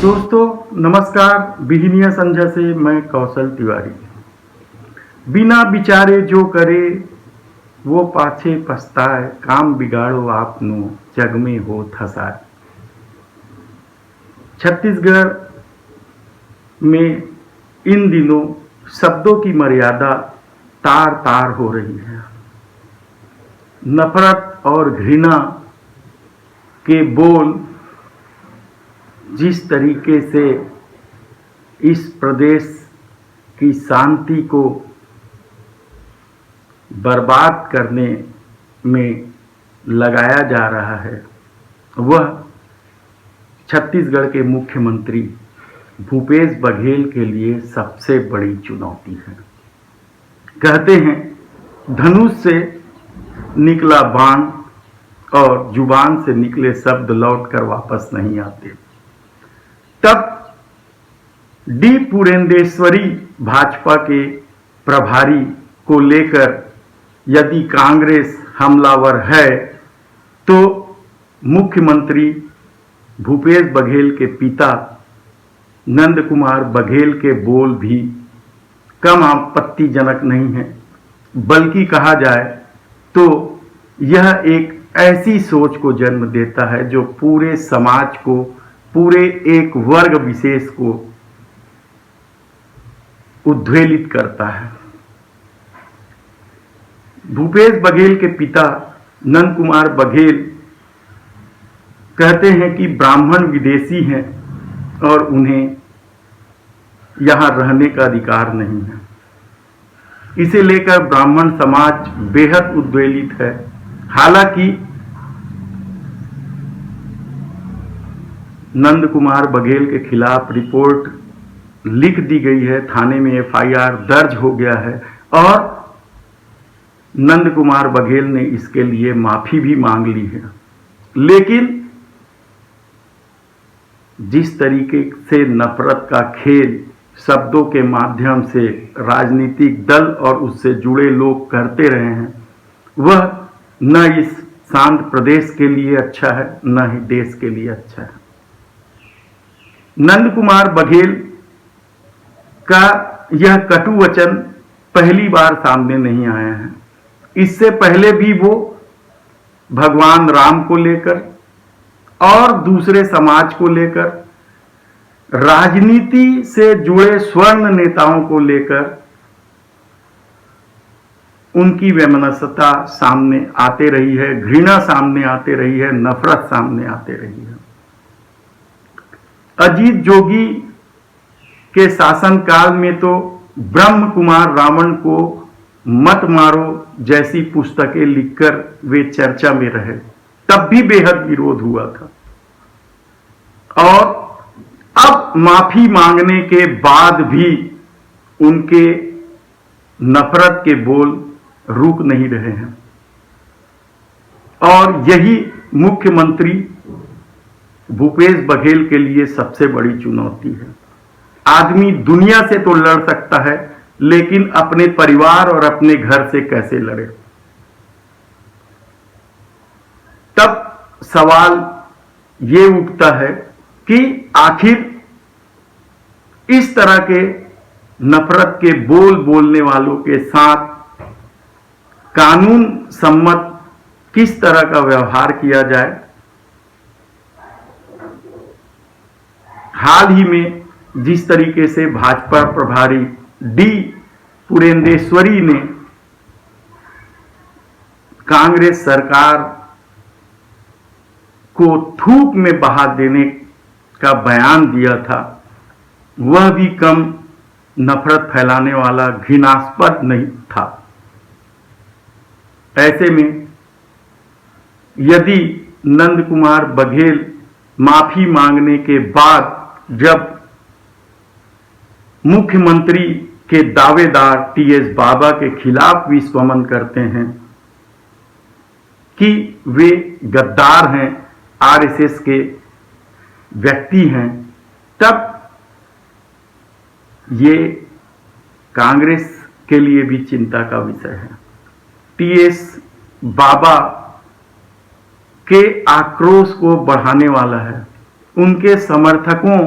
दोस्तों नमस्कार। बिहिनिया संजय से मैं कौशल तिवारी। बिना विचारे जो करे वो पाछे पछताए, काम बिगाड़ो आपनो जग में हो थसाए। छत्तीसगढ़ में इन दिनों शब्दों की मर्यादा तार तार हो रही है। नफरत और घृणा के बोल जिस तरीके से इस प्रदेश की शांति को बर्बाद करने में लगाया जा रहा है, वह छत्तीसगढ़ के मुख्यमंत्री भूपेश बघेल के लिए सबसे बड़ी चुनौती है। कहते हैं धनुष से निकला बाण और जुबान से निकले शब्द लौटकर वापस नहीं आते। तब डी पुरेंदेश्वरी भाजपा के प्रभारी को लेकर यदि कांग्रेस हमलावर है तो मुख्यमंत्री भूपेश बघेल के पिता नंद कुमार बघेल के बोल भी कम आपत्तिजनक नहीं है, बल्कि कहा जाए तो यह एक ऐसी सोच को जन्म देता है जो पूरे समाज को, पूरे एक वर्ग विशेष को उद्वेलित करता है। भूपेश बघेल के पिता नंद कुमार बघेल कहते हैं कि ब्राह्मण विदेशी हैं और उन्हें यहां रहने का अधिकार नहीं है। इसे लेकर ब्राह्मण समाज बेहद उद्वेलित है। हालांकि नंद कुमार बघेल के खिलाफ रिपोर्ट लिख दी गई है, थाने में एफआईआर दर्ज हो गया है और नंद कुमार बघेल ने इसके लिए माफी भी मांग ली है। लेकिन जिस तरीके से नफरत का खेल शब्दों के माध्यम से राजनीतिक दल और उससे जुड़े लोग करते रहे हैं, वह न इस शांत प्रदेश के लिए अच्छा है, न ही देश के लिए अच्छा है। नंद कुमार बघेल का यह कटु वचन पहली बार सामने नहीं आया है। इससे पहले भी वो भगवान राम को लेकर और दूसरे समाज को लेकर, राजनीति से जुड़े स्वर्ण नेताओं को लेकर उनकी वैमनस्यता सामने आते रही है, घृणा सामने आते रही है, नफरत सामने आते रही है। अजीत जोगी के शासनकाल में तो ब्रह्म कुमार रावण को मत मारो जैसी पुस्तकें लिखकर वे चर्चा में रहे, तब भी बेहद विरोध हुआ था। और अब माफी मांगने के बाद भी उनके नफरत के बोल रुक नहीं रहे हैं और यही मुख्यमंत्री भूपेश बघेल के लिए सबसे बड़ी चुनौती है। आदमी दुनिया से तो लड़ सकता है, लेकिन अपने परिवार और अपने घर से कैसे लड़े? तब सवाल ये उठता है कि आखिर इस तरह के नफरत के बोल बोलने वालों के साथ कानून सम्मत किस तरह का व्यवहार किया जाए। हाल ही में जिस तरीके से भाजपा प्रभारी डी पुरेंदेश्वरी ने कांग्रेस सरकार को थूक में बहा देने का बयान दिया था, वह भी कम नफरत फैलाने वाला, घृणास्पद नहीं था। ऐसे में यदि नंद कुमार बघेल माफी मांगने के बाद जब मुख्यमंत्री के दावेदार टीएस बाबा के खिलाफ विस्फोमन करते हैं कि वे गद्दार हैं, आरएसएस के व्यक्ति हैं, तब ये कांग्रेस के लिए भी चिंता का विषय है। टीएस बाबा के आक्रोश को बढ़ाने वाला है। उनके समर्थकों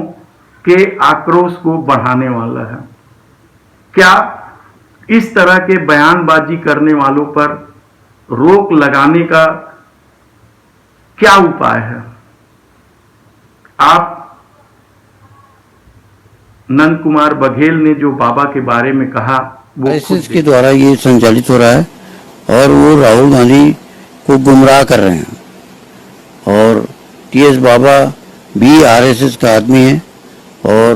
के आक्रोश को बढ़ाने वाला है। क्या इस तरह के बयानबाजी करने वालों पर रोक लगाने का क्या उपाय है? आप नंद कुमार बघेल ने जो बाबा के बारे में कहा वो आरएसएस के द्वारा ये संचालित हो रहा है और वो राहुल गांधी को गुमराह कर रहे हैं। और टीएस बाबा भी आरएसएस का आदमी है और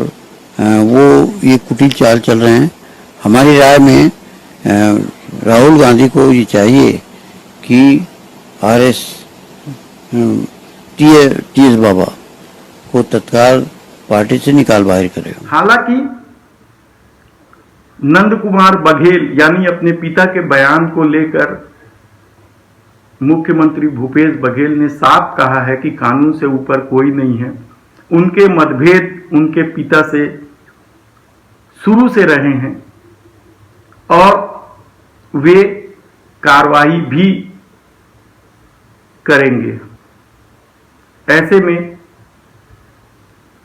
वो ये कुटिल चाल चल रहे हैं। हमारी राय में राहुल गांधी को ये चाहिए कि टीएस बाबा को तत्काल पार्टी से निकाल बाहर करे। हालांकि नंद कुमार बघेल यानी अपने पिता के बयान को लेकर मुख्यमंत्री भूपेश बघेल ने साफ कहा है कि कानून से ऊपर कोई नहीं है। उनके मतभेद उनके पिता से शुरू से रहे हैं और वे कार्रवाई भी करेंगे। ऐसे में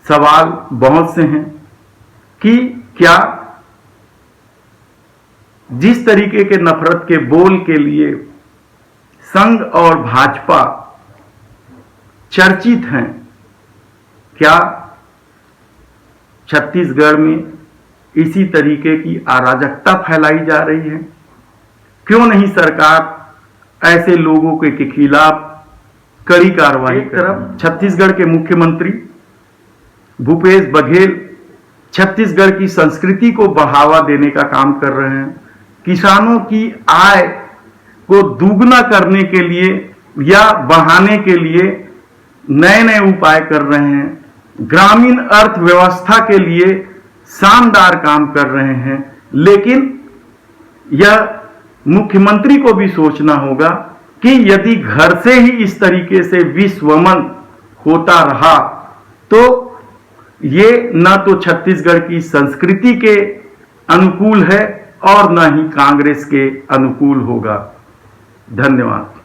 सवाल बहुत से हैं कि क्या जिस तरीके के नफरत के बोल के लिए संघ और भाजपा चर्चित हैं, क्या छत्तीसगढ़ में इसी तरीके की अराजकता फैलाई जा रही है? क्यों नहीं सरकार ऐसे लोगों के खिलाफ कड़ी कार्रवाई? एक तरफ छत्तीसगढ़ के मुख्यमंत्री भूपेश बघेल छत्तीसगढ़ की संस्कृति को बढ़ावा देने का काम कर रहे हैं, किसानों की आय को दुगना करने के लिए या बढ़ाने के लिए नए नए उपाय कर रहे हैं, ग्रामीण अर्थव्यवस्था के लिए शानदार काम कर रहे हैं। लेकिन यह मुख्यमंत्री को भी सोचना होगा कि यदि घर से ही इस तरीके से विश्वमन होता रहा तो ये न तो छत्तीसगढ़ की संस्कृति के अनुकूल है और न ही कांग्रेस के अनुकूल होगा। धन्यवाद।